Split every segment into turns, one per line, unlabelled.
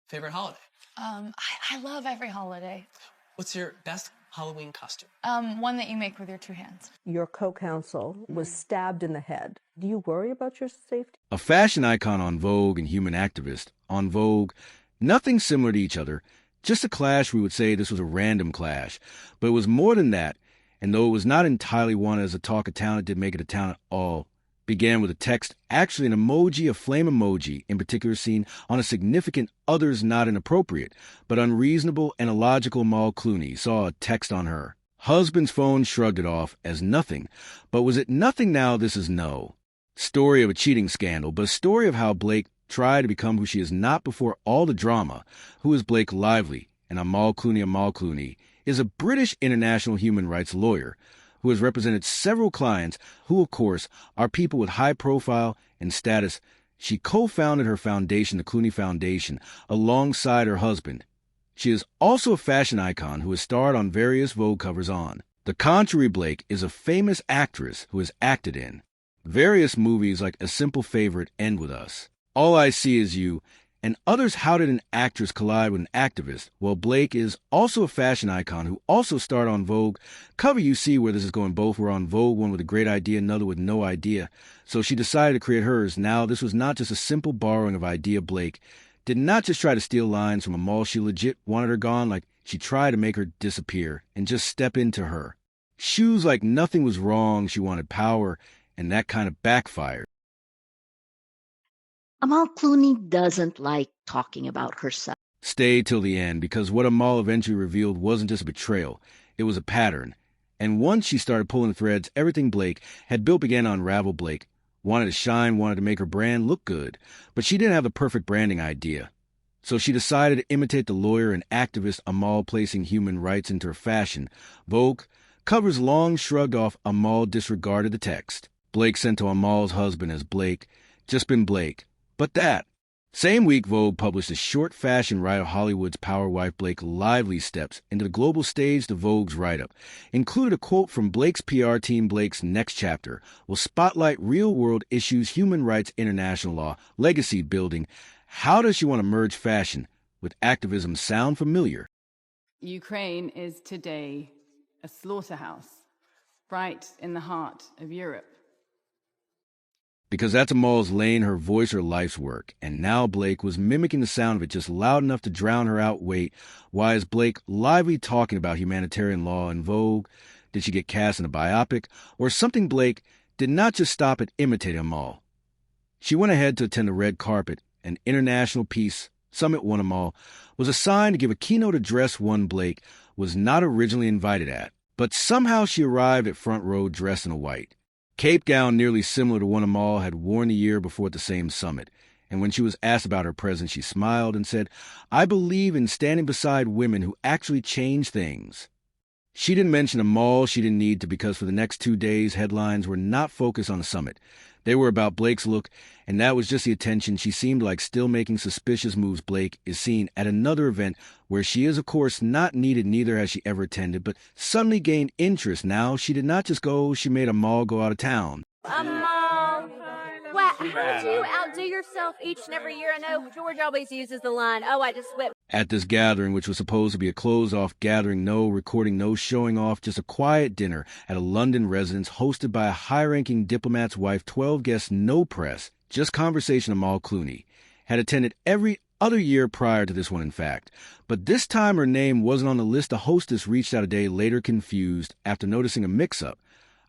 Favorite holiday?
I love every holiday.
What's your best Halloween costume?
One that you make with your 2 hands.
Your co-counsel was stabbed in the head. Do you worry about your safety?
A fashion icon on Vogue and human activist on Vogue, nothing similar to each other, just a clash. We would say this was a random clash, but it was more than that. And though it was not entirely wanted as a talk of town, it didn't make it a town at all. Began with a text, actually an emoji, a flame emoji, in particular seen on a significant others not inappropriate, but unreasonable and illogical Amal Clooney saw a text on her. Husband's phone shrugged it off as nothing. But was it nothing now? This is no. Story of a cheating scandal, but a story of how Blake tried to become who she is not before all the drama. Who is Blake Lively? And Amal Clooney is a British international human rights lawyer who has represented several clients who, of course, are people with high profile and status. She co-founded her foundation, the Clooney Foundation, alongside her husband. She is also a fashion icon who has starred on various Vogue covers on. The contrary, Blake is a famous actress who has acted in various movies like A Simple Favorite, End With Us, All I See Is You, and others. How did an actress collide with an activist? Well, Blake is also a fashion icon who also starred on Vogue. Cover you see where this is going. Both were on Vogue, one with a great idea, another with no idea. So she decided to create hers. Now, this was not just a simple borrowing of idea. Blake did not just try to steal lines from Amal. She legit wanted her gone, like she tried to make her disappear and just step into her shoes like nothing was wrong. She wanted power, and that kind of backfired.
Amal Clooney doesn't like talking about herself.
Stayed till the end, because what Amal eventually revealed wasn't just a betrayal. It was a pattern. And once she started pulling threads, everything Blake had built began to unravel. Blake wanted to shine, wanted to make her brand look good, but she didn't have the perfect branding idea. So she decided to imitate the lawyer and activist Amal, placing human rights into her fashion. Vogue covers long shrugged off. Amal disregarded the text. Blake sent to Amal's husband as Blake, just been Blake. But that same week, Vogue published a short fashion write of Hollywood's power wife Blake Lively steps into the global stage. The Vogue's write-up included a quote from Blake's PR team. Blake's next chapter will spotlight real-world issues, human rights, international law, legacy building. How does she want to merge fashion with activism? Sound familiar?
Ukraine is today a slaughterhouse, right in the heart of Europe.
Because that's Amal's lane, her voice, her life's work. And now Blake was mimicking the sound of it just loud enough to drown her out. Wait, why is Blake Lively talking about humanitarian law in Vogue? Did she get cast in a biopic? Or something? Blake did not just stop at imitating Amal. She went ahead to attend the red carpet, an international peace summit. One Amal was assigned to give a keynote address, one Blake was not originally invited at. But somehow she arrived at front row dressed in a white cape gown nearly similar to one Amal had worn the year before at the same summit. And when she was asked about her presence, she smiled and said, "I believe in standing beside women who actually change things." She didn't mention Amal. She didn't need to, because for the next 2 days, headlines were not focused on the summit. They were about Blake's look, and that was just the attention. She seemed like still making suspicious moves. Blake is seen at another event where she is, of course, not needed. Neither has she ever attended, but suddenly gained interest. Now, she did not just go, she made Amal go out of town.
Amal, wow, how did you outdo yourself each and every year? I know George always uses the line, "Oh, I just whipped."
At this gathering, which was supposed to be a closed-off gathering, no recording, no showing off, just a quiet dinner at a London residence hosted by a high-ranking diplomat's wife, 12 guests, no press, just conversation. Amal Clooney had attended every other year prior to this one, in fact. But this time her name wasn't on the list. The hostess reached out a day later, confused, after noticing a mix-up.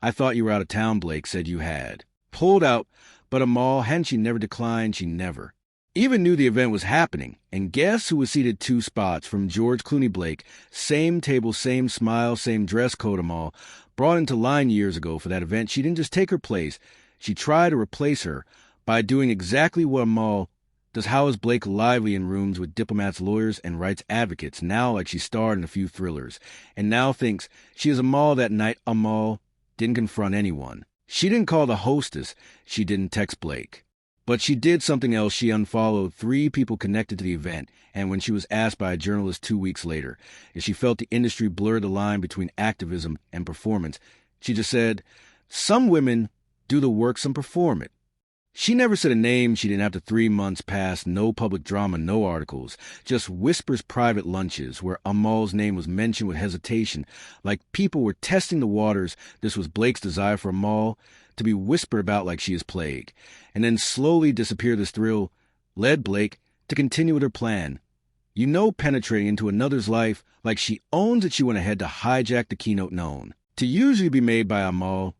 "I thought you were out of town," Blake said. "You had pulled out." But Amal, hadn't she never declined? She never even knew the event was happening. And guess who was seated 2 spots from George Clooney? Blake. Same table, same smile, same dress code. Amal brought into line years ago for that event. She didn't just take her place. She tried to replace her by doing exactly what Amal does. How is Blake Lively in rooms with diplomats, lawyers, and rights advocates? Now, like she starred in a few thrillers, and now thinks she is Amal. That night, Amal didn't confront anyone. She didn't call the hostess. She didn't text Blake. But she did something else. She unfollowed 3 people connected to the event. And when she was asked by a journalist 2 weeks later if she felt the industry blurred the line between activism and performance, she just said, "Some women do the work, some perform it." She never said a name she didn't have to 3 months past, no public drama, no articles, just Whisper's private lunches where Amal's name was mentioned with hesitation, like people were testing the waters. This was Blake's desire for Amal to be whispered about like she is plague, and then slowly disappear. This thrill led Blake to continue with her plan. Penetrating into another's life like she owns it, she went ahead to hijack the keynote known to usually be made by Amal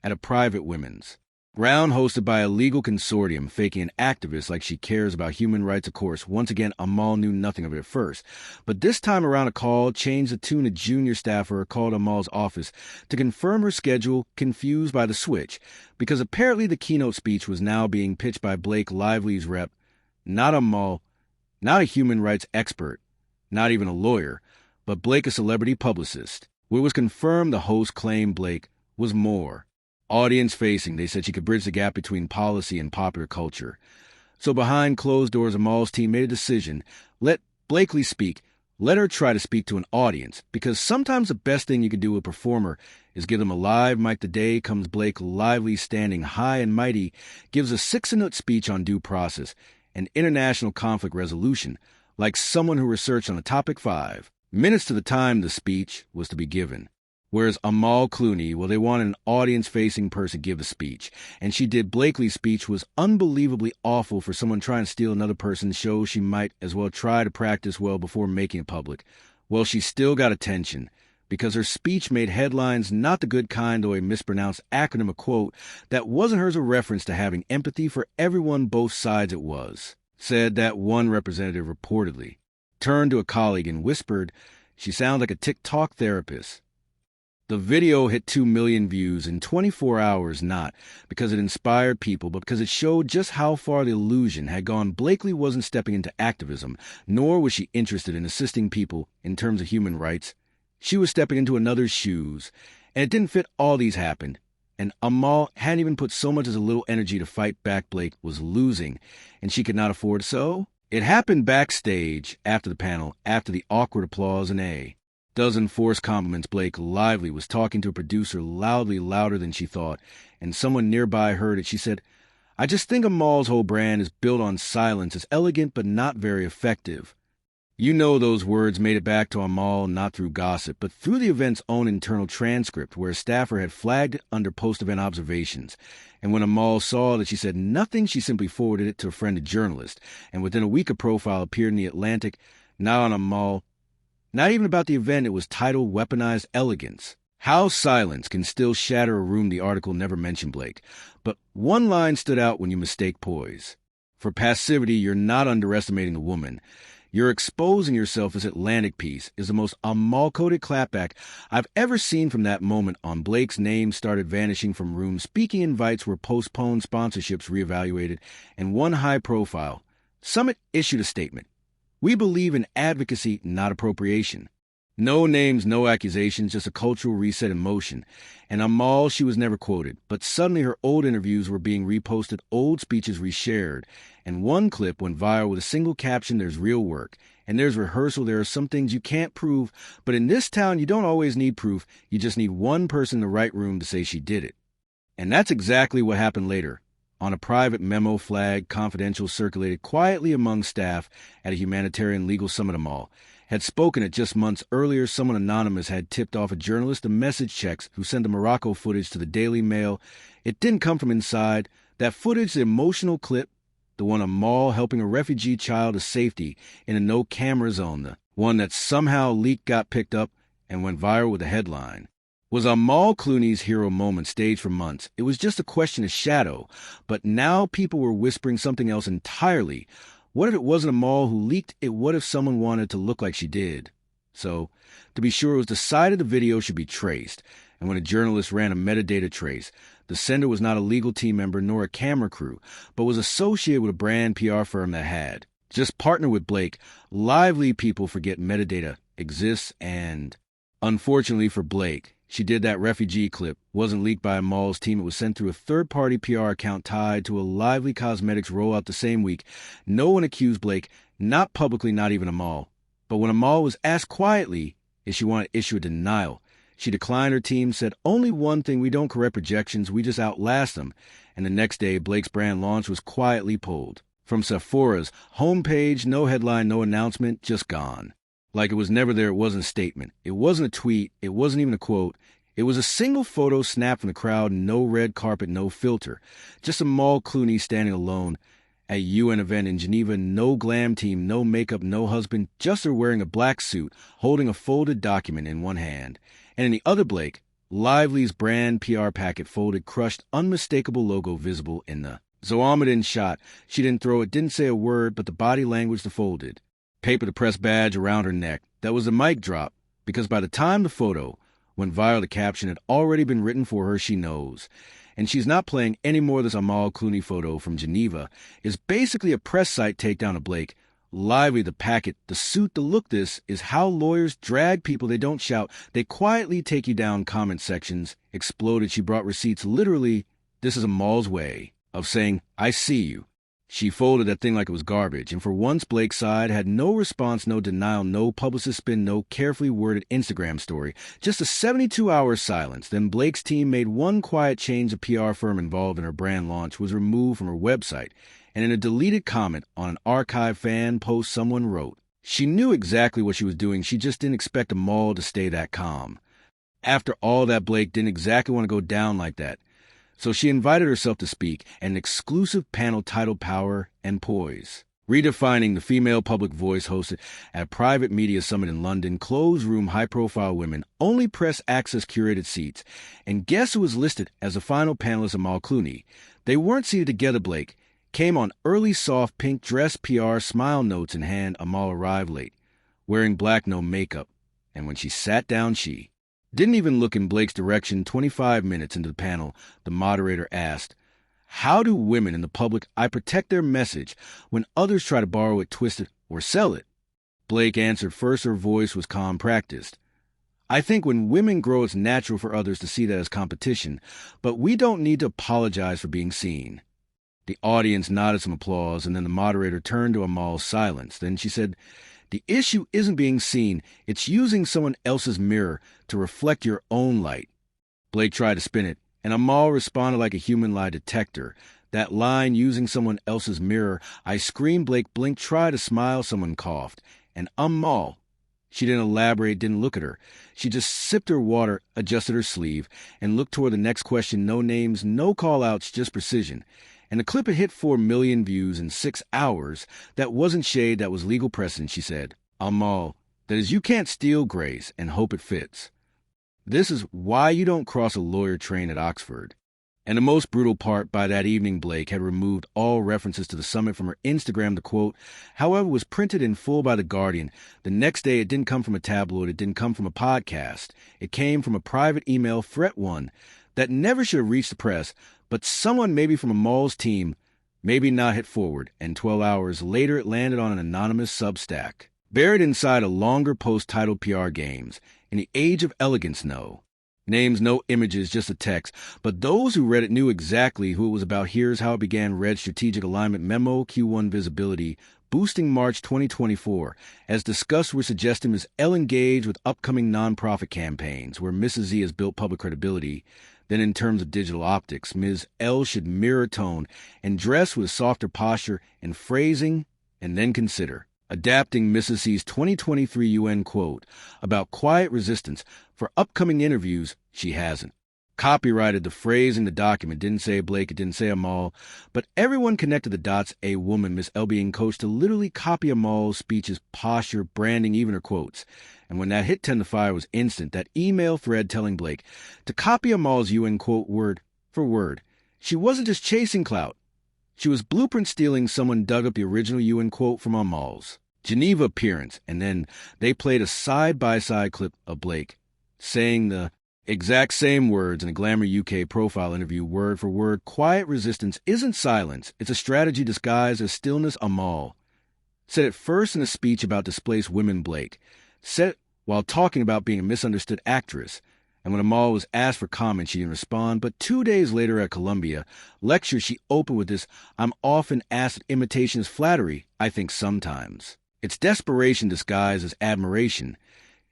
at a private women's round hosted by a legal consortium, faking an activist like she cares about human rights. Of course, once again, Amal knew nothing of it at first. But this time around, a call changed the tune. A junior staffer called Amal's office to confirm her schedule, confused by the switch, because apparently the keynote speech was now being pitched by Blake Lively's rep, not Amal, not a human rights expert, not even a lawyer, but Blake, a celebrity publicist. When it was confirmed, the host claimed Blake was more audience-facing. They said she could bridge the gap between policy and popular culture. So behind closed doors, Amal's team made a decision. Let Blakely speak. Let her try to speak to an audience, because sometimes the best thing you can do with a performer is give them a live mic. The day comes Blake Lively, standing high and mighty, gives a 6-minute speech on due process and international conflict resolution, like someone who researched on the topic 5 minutes to the time the speech was to be given. Whereas Amal Clooney, well, they wanted an audience-facing person to give the speech, and she did. Blakely's speech was unbelievably awful for someone trying to steal another person's show. She might as well try to practice well before making it public. Well, she still got attention, because her speech made headlines, not the good kind or a mispronounced acronym, a quote that wasn't hers, a reference to having empathy for everyone, both sides it was, said that one representative reportedly. Turned to a colleague and whispered, "She sounds like a TikTok therapist." The video hit 2 million views in 24 hours, not because it inspired people, but because it showed just how far the illusion had gone. Blakely wasn't stepping into activism, nor was she interested in assisting people in terms of human rights. She was stepping into another's shoes, and it didn't fit. All these happened, and Amal hadn't even put so much as a little energy to fight back. Blake was losing, and she could not afford so. It happened backstage, after the panel, after the awkward applause and dozen forced compliments. Blake Lively was talking to a producer loudly, louder than she thought, and someone nearby heard it. She said, "I just think Amal's whole brand is built on silence. It's elegant but not very effective." Those words made it back to Amal, not through gossip, but through the event's own internal transcript, where a staffer had flagged it under post-event observations. And when Amal saw that she said nothing, she simply forwarded it to a friend, a journalist, and within a week a profile appeared in the Atlantic, not on Amal, not even about the event. It was titled "Weaponized Elegance: How Silence Can Still Shatter a Room." The article never mentioned Blake, but one line stood out: "When you mistake poise for passivity, you're not underestimating the woman. You're exposing yourself." This Atlantic piece is the most Amal-coded clapback I've ever seen. From that moment on, Blake's name started vanishing from rooms. Speaking invites were postponed, sponsorships reevaluated, and one high-profile summit issued a statement: "We believe in advocacy, not appropriation." No names, no accusations, just a cultural reset in motion. And Amal, she was never quoted, but suddenly her old interviews were being reposted, old speeches reshared, and one clip went viral with a single caption: "There's real work, and there's rehearsal. There are some things you can't prove, but in this town you don't always need proof. You just need one person in the right room to say she did it." And that's exactly what happened later. On a private memo, flagged confidential, circulated quietly among staff at a humanitarian legal summit, Amal had spoken it just months earlier. Someone anonymous had tipped off a journalist the message checks who sent the Morocco footage to the Daily Mail. It didn't come from inside. That footage, the emotional clip, the one of Amal helping a refugee child to safety in a no-camera zone, the one that somehow leaked, got picked up, and went viral with a headline, was Amal Clooney's hero moment, staged for months. It was just a question of shadow, but now people were whispering something else entirely. What if it wasn't Amal who leaked it? What if someone wanted to look like she did? So, to be sure, it was decided the video should be traced, and when a journalist ran a metadata trace, the sender was not a legal team member nor a camera crew, but was associated with a brand PR firm that had just partnered with Blake. Lively people forget metadata exists, and unfortunately for Blake, she did. That refugee clip wasn't leaked by Amal's team. It was sent through a third-party PR account tied to a Lively Cosmetics rollout the same week. No one accused Blake, not publicly, not even Amal. But when Amal was asked quietly if she wanted to issue a denial, She declined her team, said only one thing: we don't correct projections, we just outlast them. And the next day, Blake's brand launch was quietly pulled. From Sephora's homepage, no headline, no announcement, just gone. Like it was never there, it wasn't a statement. It wasn't a tweet, it wasn't even a quote. It was a single photo snapped from the crowd, no red carpet, no filter. Just Amal Clooney standing alone at a UN event in Geneva, no glam team, no makeup, no husband, just her wearing a black suit, holding a folded document in one hand. And in the other, Blake, Lively's brand PR packet folded, crushed, unmistakable logo visible in the Zoama didn't shot. She didn't throw it, didn't say a word, but the body language the folded. Paper to press badge around her neck. That was the mic drop, because by the time the photo went viral, the caption had already been written for her. She knows. And she's not playing any more. This Amal Clooney photo from Geneva is basically a press site takedown of Blake. Lively, the packet, the suit, the look. This is how lawyers drag people. They don't shout. They quietly take you down comment sections. Exploded. She brought receipts. Literally, this is Amal's way of saying, I see you. She folded that thing like it was garbage, and for once Blake's side had no response, no denial, no publicist spin, no carefully worded Instagram story, just a 72-hour silence. Then Blake's team made one quiet change. The PR firm involved in her brand launch was removed from her website, and in a deleted comment on an archive fan post, someone wrote, she knew exactly what she was doing, she just didn't expect Amal to stay that calm. After all that, Blake didn't exactly want to go down like that. So she invited herself to speak at an exclusive panel titled Power and Poise, redefining the female public voice, hosted at a private media summit in London. Closed room, high-profile women, only press access, curated seats. And guess who was listed as the final panelist? Amal Clooney. They weren't seated together. Blake came on early, soft pink dress, PR, smile notes in hand. Amal arrived late, wearing black, no makeup. And when she sat down, she didn't even look in Blake's direction. 25 minutes into the panel, the moderator asked, how do women in the public eye protect their message when others try to borrow it, twist it, or sell it? Blake answered. First, her voice was calm, practiced. I think when women grow, it's natural for others to see that as competition, but we don't need to apologize for being seen. The audience nodded some applause, and then the moderator turned to Amal's silence. Then she said, the issue isn't being seen, it's using someone else's mirror to reflect your own light. Blake tried to spin it, and Amal responded like a human lie detector. That line, using someone else's mirror, I screamed. Blake blinked, tried to smile, someone coughed. And Amal, she didn't elaborate, didn't look at her. She just sipped her water, adjusted her sleeve, and looked toward the next question. No names, no call-outs, just precision. And the clip had hit 4 million views in 6 hours. That wasn't shade, that was legal precedent, she said. Amal, that is, you can't steal grace and hope it fits. This is why you don't cross a lawyer train at Oxford. And the most brutal part, by that evening, Blake had removed all references to the summit from her Instagram. The quote, however, was printed in full by The Guardian. The next day, it didn't come from a tabloid, it didn't come from a podcast. It came from a private email, threat one, that never should have reached the press, but someone maybe from Amal's team, maybe not, hit forward, and 12 hours later it landed on an anonymous Substack. Buried inside a longer post titled PR Games. In the age of elegance, no names, no images, just a text. But those who read it knew exactly who it was about. Here's how it began. Read Strategic Alignment Memo, Q1 Visibility, boosting March 2024. As discussed, we're suggesting Ms. L engage with upcoming nonprofit campaigns where Mrs. Z has built public credibility. Then in terms of digital optics, Ms. L should mirror tone and dress with a softer posture and phrasing, and then consider adapting Mrs. C's 2023 UN quote about quiet resistance for upcoming interviews. She hasn't. Copyrighted the phrase in the document. Didn't say Blake, it didn't say Amal, but everyone connected the dots. A woman, Ms. L, being coached to literally copy Amal's speeches, posture, branding, even her quotes. And when that hit 10 to 5 was instant, that email thread telling Blake to copy Amal's UN quote word for word. She wasn't just chasing clout. She was blueprint stealing. Someone dug up the original UN quote from Amal's Geneva appearance, and then they played a side-by-side clip of Blake saying the exact same words in a Glamour UK profile interview, word for word. Quiet resistance isn't silence. It's a strategy disguised as stillness. Amal said it first in a speech about displaced women. Blake said it while talking about being a misunderstood actress. And when Amal was asked for comment, she didn't respond. But 2 days later at Columbia lecture, she opened with this, I'm often asked if imitation is flattery. I think sometimes it's desperation disguised as admiration.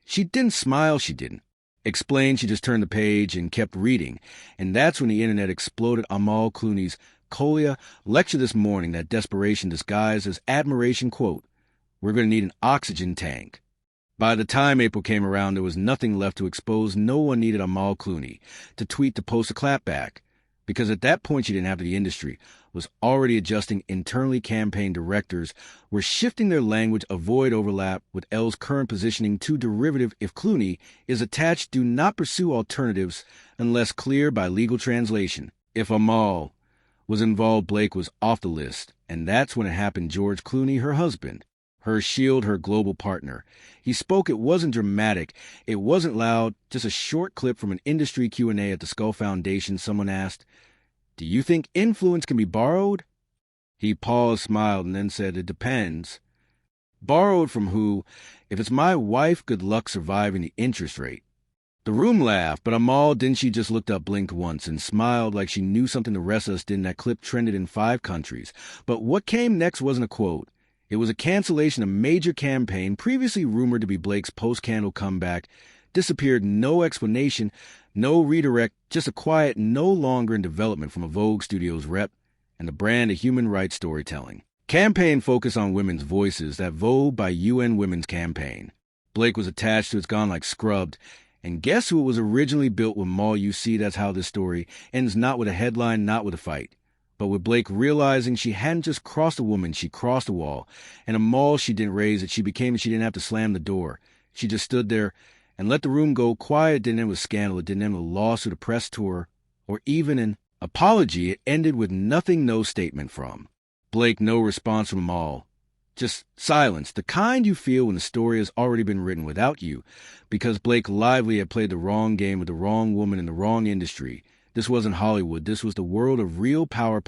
She didn't smile, she didn't. Explained she just turned the page and kept reading, and that's when the internet exploded Amal Clooney's Colia lecture this morning, that desperation disguised as admiration quote, "We're going to need an oxygen tank." By the time April came around, there was nothing left to expose. No one needed Amal Clooney to tweet to post a clapback, because at that point she didn't have the industry was already adjusting internally. Campaign directors were shifting their language, avoid overlap with L's current positioning to derivative. If Clooney is attached, do not pursue alternatives unless clear by legal translation. If Amal was involved, Blake was off the list, and that's when it happened. George Clooney, her husband, her shield, her global partner. He spoke. It wasn't dramatic. It wasn't loud. Just a short clip from an industry Q&A at the Skull Foundation. Someone asked, "Do you think influence can be borrowed?" He paused, smiled, and then said, "It depends." Borrowed from who? If it's my wife, good luck surviving the interest rate. The room laughed, but Amal, didn't she just looked up, blinked once, and smiled like she knew something the rest of us didn't. That clip trended in 5 countries. But what came next wasn't a quote. It was a cancellation. A major campaign, previously rumored to be Blake's post-scandal comeback, disappeared. No explanation, no redirect, just a quiet "no longer in development" from a Vogue Studios rep and the brand of human rights storytelling. Campaign focused on women's voices, that Vogue by UN Women's Campaign. Blake was attached to. It's gone like scrubbed. And guess who it was originally built with? Maul. You see, that's how this story ends, not with a headline, not with a fight, but with Blake realizing she hadn't just crossed a woman, she crossed a wall. And Amal, she didn't raise it. She became it. She didn't have to slam the door. She just stood there and let the room go quiet. It didn't end with scandal. It didn't end with a lawsuit, a press tour, or even an apology. It ended with nothing, no statement from Blake, no response from Amal. Just silence, the kind you feel when the story has already been written without you, because Blake Lively had played the wrong game with the wrong woman in the wrong industry. This wasn't Hollywood. This was the world of real power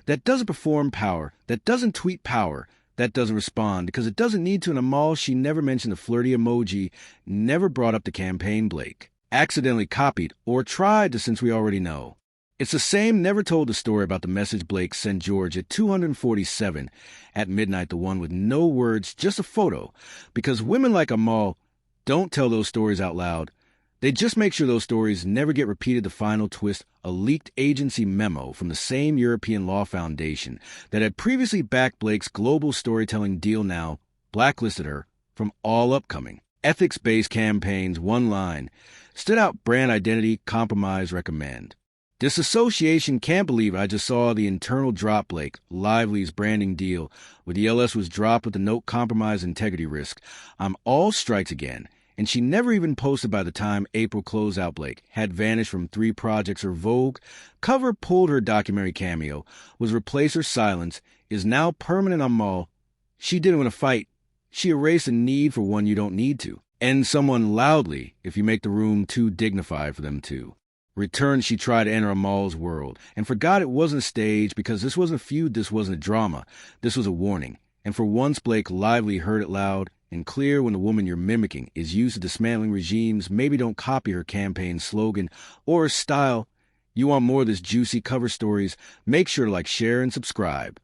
that doesn't perform power, that doesn't tweet power, that doesn't respond because it doesn't need to. And Amal, she never mentioned the flirty emoji, never brought up the campaign Blake accidentally copied or tried to, since we already know. It's the same, never told the story about the message Blake sent George at 247 at midnight, the one with no words, just a photo, because women like Amal don't tell those stories out loud. They just make sure those stories never get repeated. The final twist, a leaked agency memo from the same European Law Foundation that had previously backed Blake's global storytelling deal, now blacklisted her from all upcoming ethics-based campaigns. One line stood out: brand identity, compromise, recommend. Disassociation. Can't believe it. I just saw the internal drop. Blake Lively's branding deal with the LS was dropped with the note: compromise, integrity risk. I'm all strikes again. And she never even posted by the time April closed out. Blake had vanished from 3 projects. Her Vogue cover pulled. Her documentary cameo was replaced. Her silence is now permanent. Amal, she didn't win a fight. She erased the need for one you don't need to. End someone loudly if you make the room too dignified for them to. Return. She tried to enter Amal's world and forgot it wasn't staged, because this wasn't a feud, this wasn't a drama, this was a warning. And for once, Blake Lively heard it loud and clear: when the woman you're mimicking is used to dismantling regimes, maybe don't copy her campaign slogan or her style. You want more of this juicy cover stories? Make sure to like, share, and subscribe.